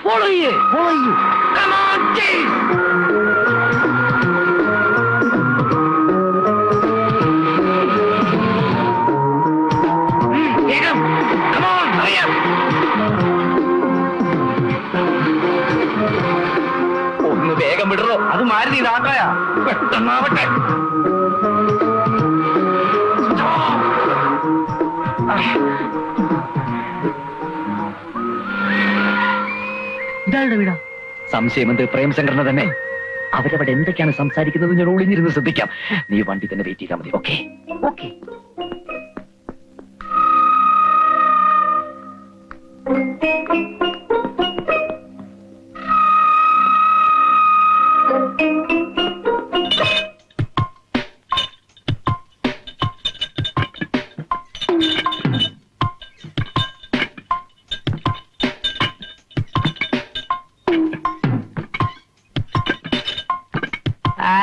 Follow ചെയ്യേ. Come on, chase. വേഗം. Come on, hurry up. ഒന്ന് വേഗം വിടറോ. അത് മാരുതി ഇതാക്കയാ. പെട്ടെന്നാവട്ടെ. ഇതാരുടെ വീടാ? സംശയമെന്ത്? പ്രേംശങ്കറിനെ തന്നെ. അവരവിടെ എന്തൊക്കെയാണ് സംസാരിക്കുന്നത് ഞാൻ ഒളിഞ്ഞിരുന്ന് ശ്രദ്ധിക്കാം. നീ വണ്ടി തന്നെ വെയിറ്റ് ചെയ്താൽ മതി. Okay okay.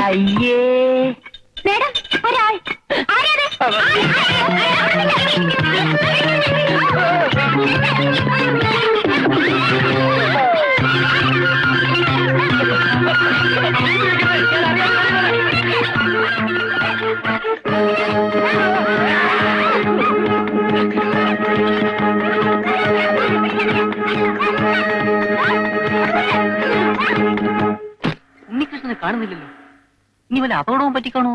അയ്യേ മേഡം, ഒരാൾ. ഉണ്ണികൃഷ്ണനെ കാണുന്നില്ലല്ലോ. ഇനി വല്ല അപകടവും പറ്റിക്കാണോ?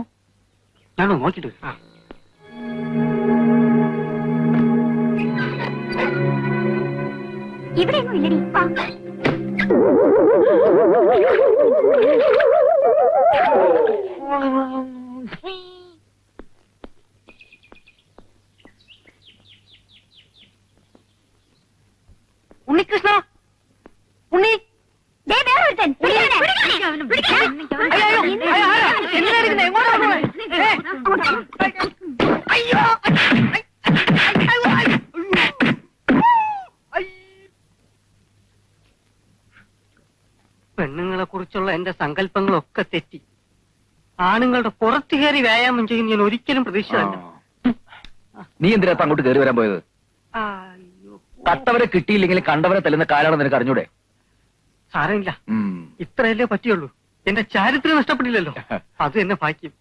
ഞാനോ നോക്കിട്ട്. ഇവിടെ ഇല്ലടി. ഉണ്ണികൃഷ്ണ, ഉണ്ണി, പെണ്ണുങ്ങളെ കുറിച്ചുള്ള എന്റെ സങ്കല്പങ്ങളൊക്കെ തെറ്റി. ആണുങ്ങളുടെ പുറത്തു കയറി വ്യായാമം ചെയ്യും ഞാൻ ഒരിക്കലും പ്രതീക്ഷിച്ചതല്ല. നീ എന്തിനാ അങ്ങോട്ട് കയറി വരാൻ പോയത്? കട്ടവരെ കിട്ടിയില്ലെങ്കിൽ കണ്ടവരെ തല്ലുന്ന കാലാണെന്ന് നിനക്ക് അറിഞ്ഞൂടെ? സാരമില്ല, ഇത്രയല്ലേ പറ്റിയുള്ളൂ. എന്റെ ചാരിത്രം നഷ്ടപ്പെട്ടില്ലല്ലോ, അത് എന്നെ ഭാഗ്യം.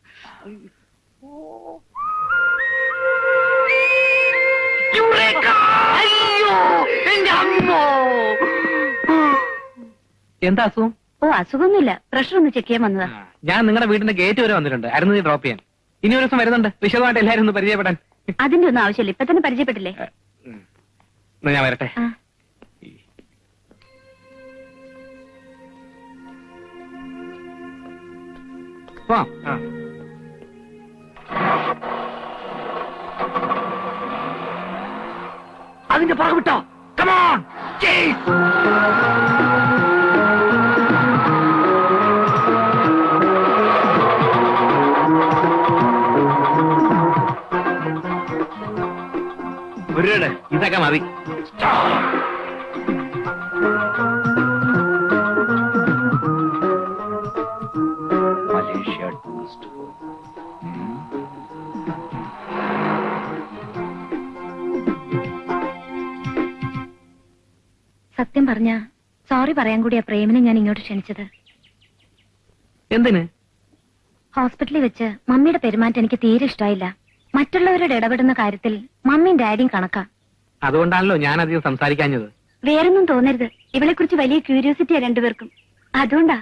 എന്താ അസുഖം? ഓ, അസുഖമൊന്നുമില്ല. പ്രഷർ ഒന്ന് ചെക്ക് ചെയ്യാൻ വന്നതാ. ഞാൻ നിങ്ങളുടെ വീടിന്റെ ഗേറ്റ് വരെ വന്നിട്ടുണ്ട്. അരുന്ന് ഡ്രോപ്പ് ചെയ്യാൻ. ഇനി ഒരു ദിവസം വരുന്നുണ്ട്, വിശദമായിട്ട് എല്ലാവരും ഒന്ന് പരിചയപ്പെടാൻ. അതിന്റെ ഒന്നും ആവശ്യമില്ല, ഇപ്പൊ തന്നെ പരിചയപ്പെട്ടില്ലേ. ഞാൻ വരട്ടെ. അതിന്റെ പുറകെ വിട്ടോ. Come on, chase. ഇതൊക്കെ മതി. Malaysia tourist home. സത്യം പറഞ്ഞ സോറി പറയാൻ കൂടിയാ പ്രേമിനെ ഞാൻ ഇങ്ങോട്ട് ക്ഷണിച്ചത്. എന്തിന്? ഹോസ്പിറ്റലിൽ വെച്ച് മമ്മിയുടെ പെരുമാറ്റം എനിക്ക് തീരെ ഇഷ്ടമായില്ല. മറ്റുള്ളവരോട് ഇടപെടുന്ന കാര്യത്തിൽ മമ്മിയും ഡാഡിയും കണക്കാ. അതുകൊണ്ടാണല്ലോ ഞാൻ അധികം സംസാരിക്കാഞ്ഞത്. വേറൊന്നും തോന്നരുത്, ഇവളെ കുറിച്ച് വലിയ ക്യൂരിയോസിറ്റിയാ രണ്ടുപേർക്കും. അതുകൊണ്ടാ.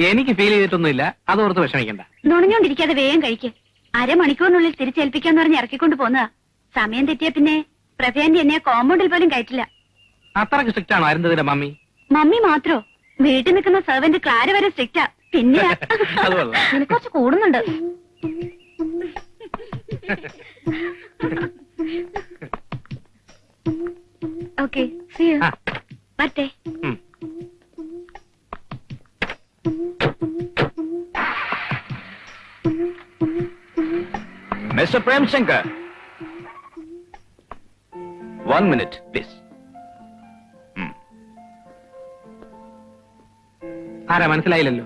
എനിക്ക് ഫീൽ ചെയ്തിട്ടൊന്നുമില്ല, അതോർത്ത് വിഷമിക്കണ്ട. നുണഞ്ഞോണ്ടിരിക്കാതെ വേഗം കഴിക്ക്. അരമണിക്കൂറിനുള്ളിൽ തിരിച്ചേൽപ്പിക്കാന്ന് പറഞ്ഞ് ഇറക്കിക്കൊണ്ട് പോന്നതാ. സമയം തെറ്റിയ പിന്നെ പ്രഭയാന്റി എന്നെ കോമ്പൗണ്ടിൽ പോലും കയറ്റില്ല. അത്രക്ക് സ്ട്രിക്റ്റ് ആണോ അരുന്നതിന്റെ മമ്മി? മമ്മി മാത്രോ? വീട്ടിൽ നിൽക്കുന്ന സെർവന്റ് ക്ലാര വരെ സ്ട്രിക്റ്റാ. പിന്നെ നിനക്ക് കുറച്ച് കൂടുന്നുണ്ട്. Okay, see you. വരട്ടെ. Mr. Premshankar, 1 minute, please. ആരാ മനസ്സിലായില്ലല്ലോ?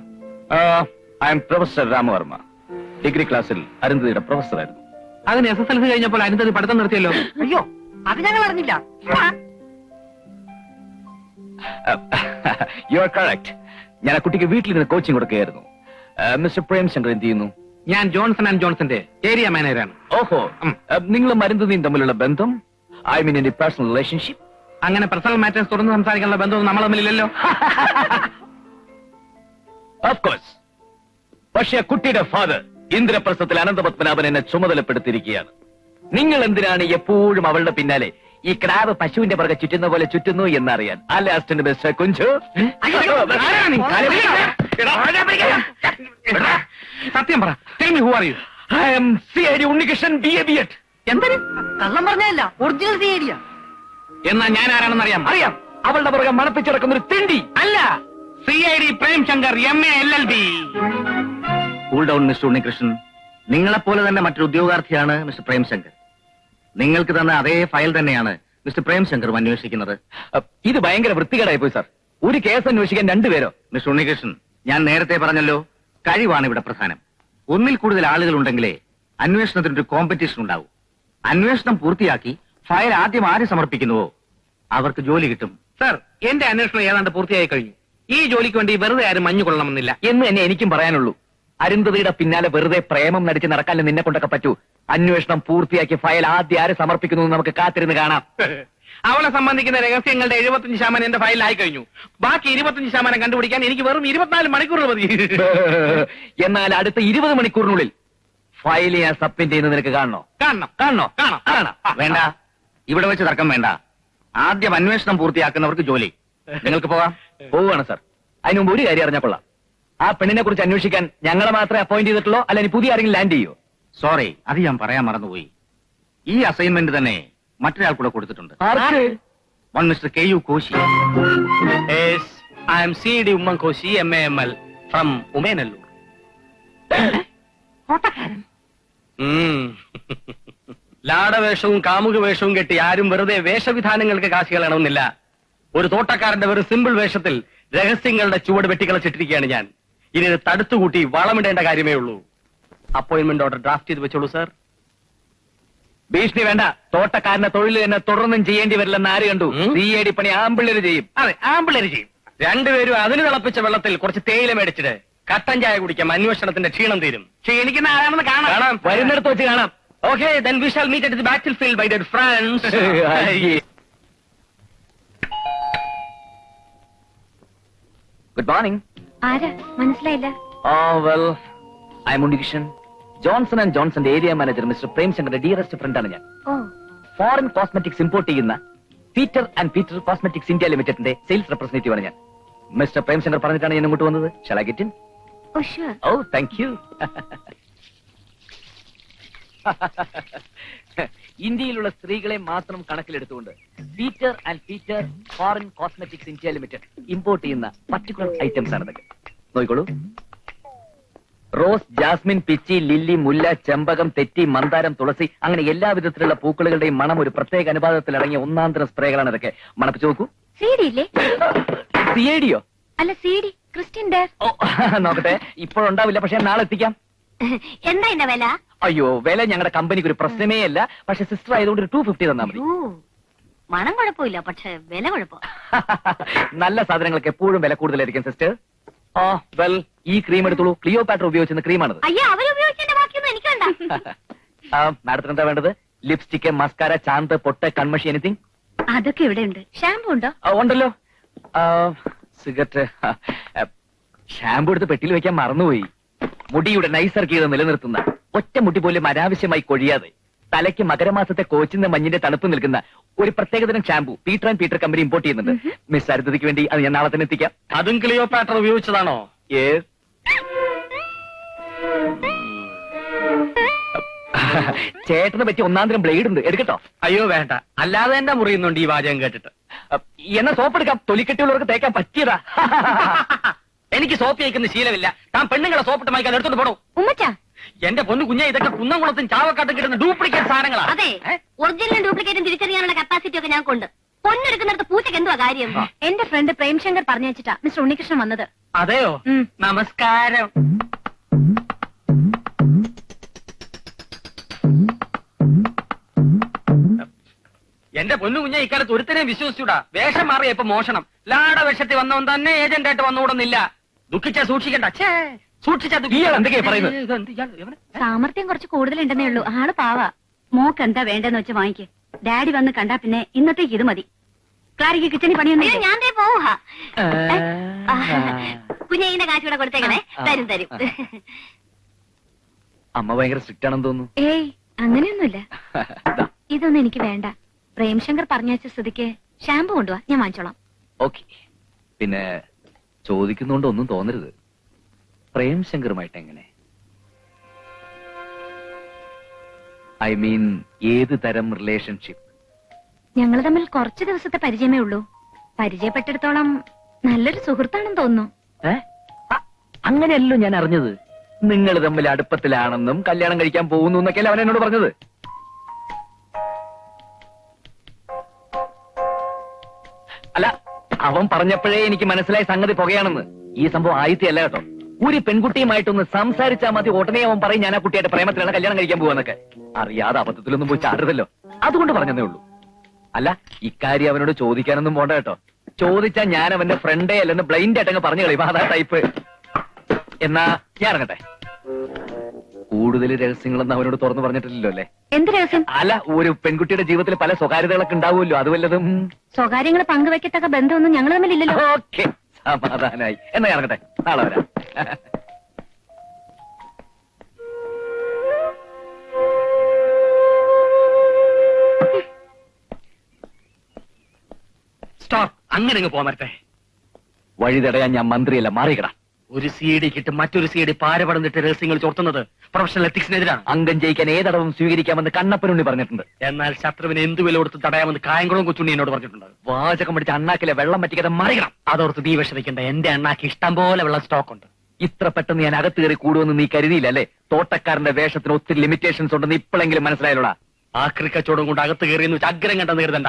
I am professor Ramavarma. Degree ക്ലാസ്സിൽ അരുന്ധതിയുടെ പ്രൊഫസറായിരുന്നു. അതിന് SSLC കഴിഞ്ഞപ്പോൾ അരുന്ധതി പഠിത്തം നിർത്തിയല്ലോ. അയ്യോ, അത് ഞങ്ങൾ അറിഞ്ഞില്ല. You are correct. ഞാൻ ആ കുട്ടിക്ക് വീട്ടിൽ നിന്ന് കോച്ചിങ് കൊടുക്കുകയായിരുന്നു. മിസ്റ്റർ പ്രേംശങ്കർ എന്ത് ചെയ്യുന്നു? ഞാൻ ജോൺസൺ ആൻഡ് ജോൺസന്റെ ഏരിയ മാനേജറാണ്. ഓഹോ, നിങ്ങൾ മരുന്നുതീയും തമ്മിലുള്ള ബന്ധം, ഐ മീൻ എന്റെ പേഴ്സണൽ റിലേഷൻഷിപ്പ്? അങ്ങനെ പേഴ്സണൽ മാറ്റേഴ്സ് തുറന്ന് സംസാരിക്കാനുള്ള ബന്ധമൊന്നും നമ്മൾ തമ്മിലില്ലല്ലോ. Of course. പക്ഷേ ആ കുട്ടിയുടെ ഫാദർ ഇന്ദ്രപ്രസ്ഥത്തിൽ അനന്തപത്മനാഭൻ എന്നെ ചുമതലപ്പെടുത്തിയിരിക്കുകയാണ്. നിങ്ങൾ എന്തിനാണ് എപ്പോഴും അവളുടെ പിന്നാലെ ഈ ക്രാബ് പശുവിന്റെ പുറകെ ചുറ്റുന്ന പോലെ ചുറ്റുന്നു എന്നറിയാൻ. അല്ലെ അസിസ്റ്റന്റ് മിസ്റ്റർ കുഞ്ചു? സത്യം പറ. Tell me who are you? I am CID Unnikrishnan BA. എന്തിന് കള്ളം പറഞ്ഞല്ല, ഒറിജിനൽ തീയടിയാ. എന്നാ ഞാൻ ആരാണെന്ന് അറിയാം. അറിയാം. അവളുടെ പുറകെ മണപ്പിച്ചിറക്കുന്ന ഒരു തിണ്ടി. അല്ല, CID Premshankar MA LLB. Cool down mister Unnikrishnan. നിങ്ങളെപ്പോലെ തന്നെ മറ്റൊരു ഉദ്യോഗാർത്ഥിയാണ് മിസ്റ്റർ പ്രേംശങ്കർ. നിങ്ങൾക്ക് തന്ന അതേ ഫയൽ തന്നെയാണ് മിസ്റ്റർ പ്രേംശങ്കറും അന്വേഷിക്കുന്നത്. ഇത് ഭയങ്കര വൃത്തികേടായി പോയി സാർ. ഒരു കേസ് അന്വേഷിക്കാൻ രണ്ടുപേരോ? മിസ്റ്റർ ഉണ്ണികൃഷ്ണൻ, ഞാൻ നേരത്തെ പറഞ്ഞല്ലോ, കഴിവാണ് ഇവിടെ പ്രധാനം. ഒന്നിൽ കൂടുതൽ ആളുകൾ ഉണ്ടെങ്കിലേ അന്വേഷണത്തിനൊരു കോമ്പറ്റീഷൻ ഉണ്ടാവും. അന്വേഷണം പൂർത്തിയാക്കി ഫയൽ ആദ്യം ആര് സമർപ്പിക്കുന്നുവോ അവർക്ക് ജോലി കിട്ടും. സർ, എന്റെ അന്വേഷണം ഏതാണ്ട് പൂർത്തിയായി കഴിഞ്ഞു. ഈ ജോലിക്ക് വേണ്ടി വെറുതെ ആരും മഞ്ഞു കൊള്ളണമെന്നില്ല എന്ന് തന്നെ എനിക്കും പറയാനുള്ളൂ. അരുന്ധതിയുടെ പിന്നാലെ വെറുതെ പ്രേമം നടിച്ച് നടക്കാൻ നിന്നെ കൊണ്ടൊക്കെ പറ്റൂ. അന്വേഷണം പൂർത്തിയാക്കി ഫയൽ ആദ്യം ആര് സമർപ്പിക്കുന്നു നമുക്ക് കാത്തിരുന്ന് കാണാം. അവളെ സംബന്ധിക്കുന്ന രഹസ്യങ്ങളുടെ 75% എന്റെ ഫയലിലായി കഴിഞ്ഞു. ബാക്കി 25% കണ്ടുപിടിക്കാൻ എനിക്ക് വെറും 24 മണിക്കൂർ മതി. എന്നാൽ അടുത്ത 20 മണിക്കൂറിനുള്ളിൽ ഫയൽ ഞാൻ സബ്മിറ്റ് ചെയ്യുന്നത് നിനക്ക് കാണണോ? കാണണം. കാണണോ? കാണാം. കാണാം. വേണ്ട, ഇവിടെ വെച്ച് തർക്കം വേണ്ട. ആദ്യം അന്വേഷണം പൂർത്തിയാക്കുന്നവർക്ക് ജോലി. നിങ്ങൾക്ക് പോകാം. പോവുകയാണ് സാർ. അതിന് മുമ്പ് ഒരു കാര്യം അറിഞ്ഞാൽ കൊള്ളാം. ആ പെണ്ണിനെ കുറിച്ച് അന്വേഷിക്കാൻ ഞങ്ങളെ മാത്രമേ അപ്പോയിന്റ് ചെയ്തിട്ടുള്ളൂ, അല്ല ഇനി പുതിയ ആരെങ്കിലും ലാൻഡ് ചെയ്യോ? സോറി, അത് ഞാൻ പറയാൻ മറന്നുപോയി. ഈ അസൈൻമെന്റ് തന്നെ മറ്റൊരാൾ കൂടെ കൊടുത്തിട്ടുണ്ട്. One mister KU Koshy. Yes, I am CID Oommen Koshy MAML from Umayanalloor. ലാടവേഷവും കാമുക വേഷവും കെട്ടി ആരും വെറുതെ വേഷവിധാനങ്ങൾക്ക് കാശ് കളയണമെന്നില്ല. ഒരു തോട്ടക്കാരന്റെ വെറും സിമ്പിൾ വേഷത്തിൽ രഹസ്യങ്ങളുടെ ചുവട് വെട്ടിക്കളച്ചിട്ടിരിക്കുകയാണ് ഞാൻ. ഇനി ഇത് തടുത്തുകൂട്ടി വളമിടേണ്ട കാര്യമേ ഉള്ളൂ. അപ്പോയിന്റ്മെന്റ് ഓർഡർ ഡ്രാഫ്റ്റ് ചെയ്ത് വെച്ചോളൂ സാർ. ഭീഷണി വേണ്ട. തോട്ടക്കാരന്റെ തൊഴിൽ തന്നെ തുടർന്നും ചെയ്യേണ്ടി വരില്ലെന്ന് ആര് കണ്ടു? CID പണി ആമ്പിള്ളേര് ചെയ്യും. അതെ, ആമ്പിള്ളേര് ചെയ്യും. രണ്ടുപേരും അതിന് തിളപ്പിച്ച വെള്ളത്തിൽ കുറച്ച് തേയില മേടിച്ചിട്ട് കട്ടൻ ചായ കുടിക്കാം. അന്വേഷണത്തിന്റെ ക്ഷീണം തീരും. ക്ഷീണിക്കുന്ന ആരാണെന്ന് കാണാം. വരുന്നിടത്ത് വെച്ച് കാണാം. Okay, then we shall meet at the battlefield, my dear friends. Good morning. ആരാ മനസ്സിലായില്ല? Well, I am Unnikrishnan, Johnson and ജോൺസന്റെ ഏരിയ മാനേജർ മിസ്റ്റർ പ്രേംശങ്കറിന്റെ ഡിയറസ്റ്റ് ഫ്രണ്ടാണ് ഞാൻ. ഓ, ഫോറിൻ കോസ്മെറ്റിക്സ് ഇമ്പോർട്ട് ചെയ്യുന്ന Peter and Peter cosmetics India ലിമിറ്റഡിന്റെ sales representative ആണ് ഞാൻ. മിസ്റ്റർ പ്രേംശങ്കർ പറഞ്ഞിട്ടാണ് ഞാൻ ഇങ്ങോട്ട് വന്നത്. Shall I get in? Oh sure. Oh, thank you. ഇന്ത്യയിലുള്ള സ്ത്രീകളെ മാത്രം കണക്കിലെടുത്തുകൊണ്ട് Peter and Peter foreign cosmetics India limited import ചെയ്യുന്ന പർട്ടിക്കുലർ ഐറ്റംസ് ആണ് ഇതൊക്കെ. നോക്കിക്കോളൂ. റോസ്, ജാസ്മിൻ, പിച്ചി, ലില്ലി, മുല്ല, ചെമ്പകം, തെറ്റി, മന്ദാരം, തുളസി, അങ്ങനെ എല്ലാ വിധത്തിലുള്ള പൂക്കളുടെയും മണം ഒരു പ്രത്യേക അനുപാതത്തിൽ ഇറങ്ങിയ ഒന്നാന്തരം സ്പ്രേകളാണ് ഇതൊക്കെ. മണപ്പിച്ചു നോക്കൂ. CD ഇല്ലേ? CID യോ? അല്ല, CD ക്രിസ്ത്യൻ ഡയർ. ഓ, നോക്കട്ടെ. ഇപ്പോഴുണ്ടാവില്ല, പക്ഷെ നാളെ എത്തിക്കാം. എന്താ ഇതിന്റെ വില? അയ്യോ, വില ഞങ്ങളുടെ കമ്പനിക്ക് ഒരു പ്രശ്നമേ അല്ല. പക്ഷെ സിസ്റ്റർ ആയതുകൊണ്ട് ഒരു 250 തന്നാ മതി. മണം കുഴപ്പമില്ല, പക്ഷെ വില കുഴപ്പം. നല്ല സാധനങ്ങൾക്ക് എപ്പോഴും വില കൂടുതലായിരിക്കും സിസ്റ്റർ. വെൽ, ഈ ക്രീം എടുത്തോളൂ. ക്ലിയോപാട്ര ഉപയോഗിച്ചിരുന്ന ക്രീമാണത്. അയ്യോ, അവരുപയോഗിച്ചതിന്റെ ബാക്കിയൊന്നും എനിക്ക് വേണ്ട. മാഡത്തിന് എന്താ വേണ്ടത്? ലിപ്സ്റ്റിക്, മസ്കാര, ചാന്ത്, പൊട്ട്, കൺമഷി, എനിത്തിങ്? അതൊക്കെ ഇവിടെ ഉണ്ട്. ഷാമ്പു ഉണ്ടോ? ഉണ്ടല്ലോ. സിഗരറ്റ്, ഷാമ്പു എടുത്ത് പെട്ടിയിൽ വെക്കാൻ മറന്നുപോയി. മുടിയുടെ നൈസർഗീയത നിലനിർത്തുന്ന, ഒറ്റ മുടി പോലും അനാവശ്യമായി കൊഴിയാതെ തലയ്ക്ക് മകരമാസത്തെ കോച്ചുന്ന മഞ്ഞിന്റെ തണുപ്പ് നിൽക്കുന്ന ഒരു പ്രത്യേകതരം shampoo Peter and Peter company import ചെയ്യുന്നുണ്ട്. മിസ് അരുതയ്ക്ക് വേണ്ടി അത് ഞാൻ നാളെ തന്നെ എത്തിക്കാം. അതും ക്ലിയോപാട്ര ഉപയോഗിച്ചതാണോ? യെസ്. ചേട്ടനെ പറ്റി ഒന്നാന്തരം ബ്ലേഡ് ഉണ്ട്, എടുക്കട്ടോ? അയ്യോ വേണ്ട, അല്ലാതെ എന്റെ മുറിയുന്നുണ്ട് ഈ വാചകം കേട്ടിട്ട്. എന്നാ സോപ്പ് എടുക്കാം. തൊലിക്കെട്ടിയുള്ളവർക്ക് തേക്കാൻ പറ്റിയതാ. എനിക്ക് സോപ്പ് കഴിക്കുന്ന ശീലമില്ല. താൻ പെണ്ണുങ്ങളെ സോപ്പിട്ട് മയക്കാൻ എടുത്തോണ്ട് പോണോ? ഉമ്മച്ചാ, എന്റെ പൊന്നു കുഞ്ഞ, ഇതൊക്കെ കുന്നംകുളത്തും ചാവക്കാട്ടും കിട്ടുന്ന ഡ്യൂപ്ലിക്കേറ്റ് സാധനങ്ങളാ. അതെ, ഒറിജിനലും ഡ്യൂപ്ലിക്കേറ്റും തിരിച്ചറിയാനുള്ള കപ്പാസിറ്റി ഒക്കെ ഞാൻ കൊണ്ട്. പൊന്നെടുക്കുന്നിടത്ത് പൂച്ചക്ക് എന്തുവാ കാര്യം? എന്റെ ഫ്രണ്ട് പ്രേംശങ്കർ പറഞ്ഞു വെച്ചിട്ടാ മിസ്റ്റർ ഉണ്ണികൃഷ്ണൻ വന്നത്. അതെയോ? നമസ്കാരം. എന്റെ പൊന്നു കുഞ്ഞെ ഇക്കാലത്ത് ഒരുത്തനെ വിശ്വസിച്ചൂടാ. വേഷം മാറിയ ഇപ്പൊ മോഷണം. ലാട വേഷത്തിൽ വന്നവൻ തന്നെ ഏജന്റ് ആയിട്ട് വന്നുകൂടുന്നില്ല. ദുഃഖിച്ചാ സൂക്ഷിക്കണ്ട. സൂക്ഷിച്ചാ എന്തൊക്കെയാ പറയുന്നത്? സാമർത്ഥ്യം കുറച്ച് കൂടുതലുണ്ടെന്നേ ഉള്ളൂ. ആള് പാവാ. മോക്ക് എന്താ വേണ്ടെന്ന് വെച്ച് വാങ്ങിക്ക്. ഡാഡി വന്ന് കണ്ടാ പിന്നെ ഇന്നത്തേക്ക് ഇത് മതി. ക്ലാരിക്ക് കിച്ചണിൽ പണിയൊന്നും ഞാൻ പോവാ. കുഞ്ഞിന്റെ കാശ് കൂടെ കൊടുത്തേക്കണേ. തരും തരും. അമ്മ ഭയങ്കര സ്ട്രിക്റ്റ് ആണെന്ന് തോന്നുന്നു. ഏയ് അങ്ങനെയൊന്നുമില്ല. ഇതൊന്നും എനിക്ക് വേണ്ട. പ്രേംശങ്കർ പറഞ്ഞയച്ച സ്ഥിതിക്ക് ഷാമ്പു കൊണ്ടുവാ, ഞാൻ വാങ്ങിച്ചോളാം. ഓക്കെ. പിന്നെ ചോദിക്കുന്നോണ്ട് ഒന്നും തോന്നരുത്. പ്രേംശങ്കറുമായിട്ട് എങ്ങനെ? ഐ മീൻ ഏത് തരം റിലേഷൻഷിപ്പ്? ഞങ്ങൾ തമ്മിൽ കുറച്ച് ദിവസത്തെ പരിചയമേ ഉള്ളൂ. പരിചയപ്പെട്ടിടത്തോളം നല്ലൊരു സുഹൃത്താണെന്ന് തോന്നുന്നു. അങ്ങനെയല്ലോ ഞാൻ അറിഞ്ഞത്. നിങ്ങൾ തമ്മിൽ അടുപ്പത്തിലാണെന്നും കല്യാണം കഴിക്കാൻ പോകുന്നു എന്നൊക്കെയല്ലേ അവൻ എന്നോട് പറഞ്ഞത്. അല്ല, അവൻ പറഞ്ഞപ്പോഴേ എനിക്ക് മനസ്സിലായ സംഗതി പുകയാണെന്ന്. ഈ സംഭവം ആയിത്തല്ല കേട്ടോ. ഒരു പെൺകുട്ടിയുമായിട്ടൊന്ന് സംസാരിച്ചാൽ മതി, ഉടനെ അവൻ പറയും ഞാൻ ആ കുട്ടിയായിട്ട് പ്രേമത്തിലാണ് കല്യാണം കഴിക്കാൻ പോവാന്നൊക്കെ. അറിയാതെ അബദ്ധത്തിലൊന്നും പോയി ചാടരുതല്ലോ, അതുകൊണ്ട് പറഞ്ഞതേ ഉള്ളൂ. അല്ല, ഇക്കാര്യം അവനോട് ചോദിക്കാനൊന്നും പോണ്ട കേട്ടോ. ചോദിച്ചാൽ ഞാൻ അവന്റെ ഫ്രണ്ടേ അല്ലെന്ന് ബ്ലൈൻഡ് ആയിട്ടങ്ങ് പറഞ്ഞു കളയും. അതാ ടൈപ്പ്. എന്നാ ഞാൻ ഇറങ്ങട്ടെ. കൂടുതൽ രഹസ്യങ്ങളൊന്നും അവനോട് തുറന്നു പറഞ്ഞിട്ടില്ലല്ലോ അല്ലേ? എന്ത് രഹസ്യം? അല്ല, ഒരു പെൺകുട്ടിയുടെ ജീവിതത്തിൽ പല സ്വകാര്യതകളൊക്കെ ഉണ്ടാവുമല്ലോ, അത് വല്ലതും? സ്വകാര്യങ്ങൾ പങ്കുവെക്കത്തക്ക ബന്ധമൊന്നും ഞങ്ങൾ തമ്മിലില്ലല്ലോ. ഓക്കെ, സമാധാനായി. എന്നാ ഇറങ്ങട്ടെ, നാളെ വരാം. സ്റ്റോപ്പ്. അങ്ങനെ പോമരട്ടെ. വഴി തടയാൻ ഞാൻ മന്ത്രിയല്ല, മാറിക്കടാ. ഒരു CD കിട്ടും മറ്റൊരു CD പാരപടന്നിട്ട് രഹസ്യങ്ങൾ ചോർത്തുന്നത് പ്രൊഫഷണൽ എത്തിക്സിനെതിരാണ്. അംഗം ജയിക്കാൻ ഏതടവും സ്വീകരിക്കാമെന്ന് കണ്ണപ്പനുണ്ണി പറഞ്ഞിട്ടുണ്ട്. എന്നാൽ ശത്രുവിനെ എന്ത് വില കൊടുത്ത് തടയാമെന്ന് കായംകുളം കൊച്ചുണ്ണി എന്നോട് പറഞ്ഞിട്ടുണ്ട്. വാചകം പിടിച്ച അണ്ണാക്കിലെ വെള്ളം പറ്റിക്കാതെ മറികണം. അതോർത്ത് നീ വിഷമിക്കണ്ട. എന്റെ അണ്ണാക്ക് ഇഷ്ടം പോലെ വെള്ളം സ്റ്റോക്ക് ഉണ്ട്. ഇത്ര പെട്ടെന്ന് ഞാൻ അകത്ത് കയറി കൂടുമെന്ന് നീ കരുതിയില്ല അല്ലേ? തോട്ടക്കാരന്റെ വേഷത്തിന് ഒത്തിരി ലിമിറ്റേഷൻസ് ഉണ്ടെന്ന് ഇപ്പോഴെങ്കിലും മനസ്സിലായല്ലോടാ. ആക്രി കച്ചവടം കൊണ്ട് അകത്ത് കയറിയെന്ന് വെച്ച് അഗ്രം കണ്ടെന്ന് കരുതണ്ട.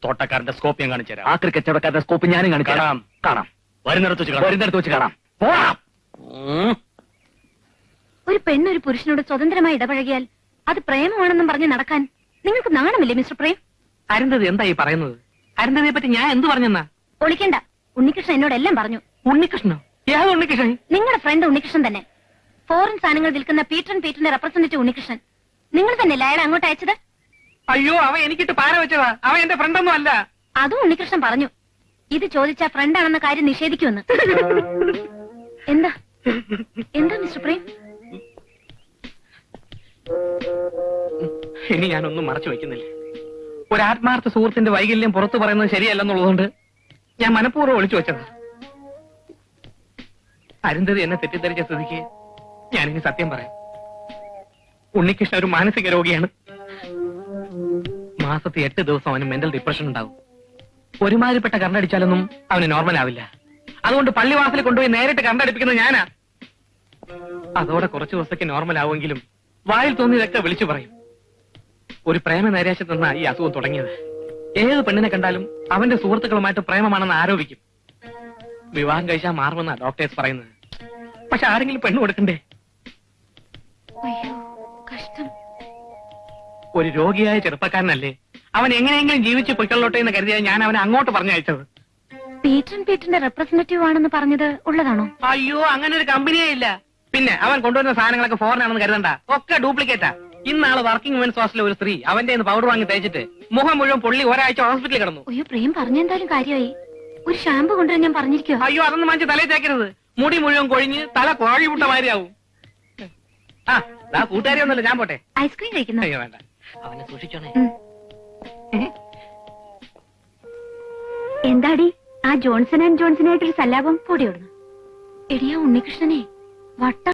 തോട്ടക്കാരന്റെ സ്കോപ്പ് ഞാൻ കാണിച്ചു തരാം. ആക്രി കച്ചവടക്കാരന്റെ സ്കോപ്പ് ഞാനും കാണിച്ചു കാണാം. കാണാം. വരുന്നിടത്ത് വെച്ച് കാണാം. പോവാം. ഒരു പെണ്ണൊരു പുരുഷനോട് സ്വതന്ത്രമായി ഇടപഴകിയാൽ അത് പ്രേമമാണെന്നും പറഞ്ഞ് നടക്കാൻ നിങ്ങൾക്ക് നാണമില്ലേ മിസ്റ്റർ പ്രേം? അരുന്ധതി എന്താ ഈ പറയുന്നത്? അരുന്ധതിയെ പറ്റി ഞാൻ എന്ത് പറഞ്ഞെന്നാ? ഒളിക്കണ്ട. ഉണ്ണികൃഷ്ണൻ എന്നോട് എല്ലാം പറഞ്ഞു. ഉണ്ണികൃഷ്ണനോ? ഏത് ഉണ്ണികൃഷ്ണൻ? നിങ്ങളുടെ ഫ്രണ്ട് ഉണ്ണികൃഷ്ണൻ തന്നെ. ഫോറിൻ സാധനങ്ങൾ വിൽക്കുന്ന പീറ്ററിന്റെ റെപ്രസെന്റേറ്റീവ് ഉണ്ണികൃഷ്ണൻ. നിങ്ങൾ തന്നെയല്ലേ അയാളെ അങ്ങോട്ട് അയച്ചത്? അയ്യോ, അവൻ എനിക്കിട്ട് പാര വെച്ചതാ. അവൻ എന്റെ ഫ്രണ്ടൊന്നും അല്ല. അതും ഉണ്ണികൃഷ്ണൻ പറഞ്ഞു. ഇത് ചോദിച്ചാ ഫ്രണ്ടാണെന്ന കാര്യം നിഷേധിക്കുമെന്ന്. എന്താ എന്താ മിസ്റ്റർ പ്രേം? ഇനി ഞാനൊന്നും മറച്ചു വെക്കുന്നില്ല. ഒരു ആത്മാർത്ഥ സുഹൃത്തിന്റെ വൈകല്യം പുറത്തു പറയുന്നത് ശരിയല്ലെന്നുള്ളതുകൊണ്ട് ഞാൻ മനഃപൂർവ്വം ഒളിച്ചു വെച്ചതാ. അരുന്ധതി എന്നെ തെറ്റിദ്ധരിച്ച സ്ഥിതിക്ക് ഞാനിനി സത്യം പറയാം. ഉണ്ണികൃഷ്ണൻ ഒരു മാനസിക രോഗിയാണ്. മാസത്തിൽ 8 ദിവസം അവന് മെന്റൽ ഡിപ്രഷൻ ഉണ്ടാവും. ഒരുമാതിരിപ്പെട്ട കണ്ടടിച്ചാലൊന്നും അവന് നോർമൽ ആവില്ല. അതുകൊണ്ട് പള്ളിവാസലിൽ കൊണ്ടുപോയി നേരിട്ട് കണ്ടടിപ്പിക്കുന്നത് ഞാനാ. അതോടെ കുറച്ചു ദിവസത്തേക്ക് നോർമൽ ആവുമെങ്കിലും വായിൽ തോന്നിയതൊക്കെ വിളിച്ചു പറയും. ഒരു പ്രേമ നൈരാശ്യത്തിൽ നിന്നാ ഈ അസുഖം തുടങ്ങിയത്. ഏത് പെണ്ണിനെ കണ്ടാലും അവന്റെ സുഹൃത്തുക്കളുമായിട്ട് പ്രേമമാണെന്ന് ആരോപിക്കും. വിവാഹം കഴിച്ചാൽ മാറുമെന്നാ ഡോക്ടേഴ്സ് പറയുന്നത്. പക്ഷെ ആരെങ്കിലും പെണ്ണ് കൊടുക്കണ്ടേ? അയ്യോ, കഷ്ടം. ഒരു രോഗിയായ ചെറുപ്പക്കാരനല്ലേ, അവൻ എങ്ങനെയെങ്കിലും ജീവിച്ച് പൊയ്ക്കൊള്ളോട്ടെ എന്ന് കരുതിയാൽ ഞാൻ അവനെ അങ്ങോട്ട് പറഞ്ഞയച്ചത്. പീറ്ററിന്റെ റെപ്രസെന്റേറ്റീവ് ആണെന്ന് പറഞ്ഞത് ഉള്ളതാണോ? അയ്യോ, അങ്ങനെ ഒരു കമ്പനിയേ ഇല്ല. പിന്നെ അവൻ കൊണ്ടുവരുന്ന സാധനങ്ങളൊക്കെ ഫോറിൻ ആണെന്ന് കരുതണ്ട, ഒക്കെ ഡ്യൂപ്ലിക്കേറ്റാ. ഇന്നാള് വർക്കിംഗ് വുമൻസ് ഹോസ്റ്റലിലെ ഒരു സ്ത്രീ അവന്റെ പൗഡർ വാങ്ങി തേച്ചിട്ട് മുഖം മുഴുവൻ പൊള്ളി ഒരാഴ്ച ഹോസ്പിറ്റലിൽ കിടന്നു. അയ്യോ, പ്രേം പറഞ്ഞെന്തായാലും കാര്യമായി. ഒരു ഷാമ്പു കൊണ്ടുവരാൻ ഞാൻ പറഞ്ഞിരിക്കോ? അയ്യോ, അതൊന്നും വാങ്ങിച്ച് തലയിൽ തേക്കരുത്. മുടി മുഴുവൻ കൊഴിഞ്ഞ് തല കോഴി വിട്ട മാതിരിയാവും. കൂട്ടുകാരി ഒന്നുമില്ല, ഞാൻ പോട്ടെ. ഐസ്ക്രീം കഴിക്കുന്നു? അയ്യോ വേണ്ട, അവനെ സൂക്ഷിച്ചോണേ. എന്താടി ആ ജോൺസൺ ആൻഡ് ജോൺസണായിട്ടൊരു സല്ലാപം കൂടി ഓടുന്നു? എടിയാ ഉണ്ണികൃഷ്ണനെ വട്ട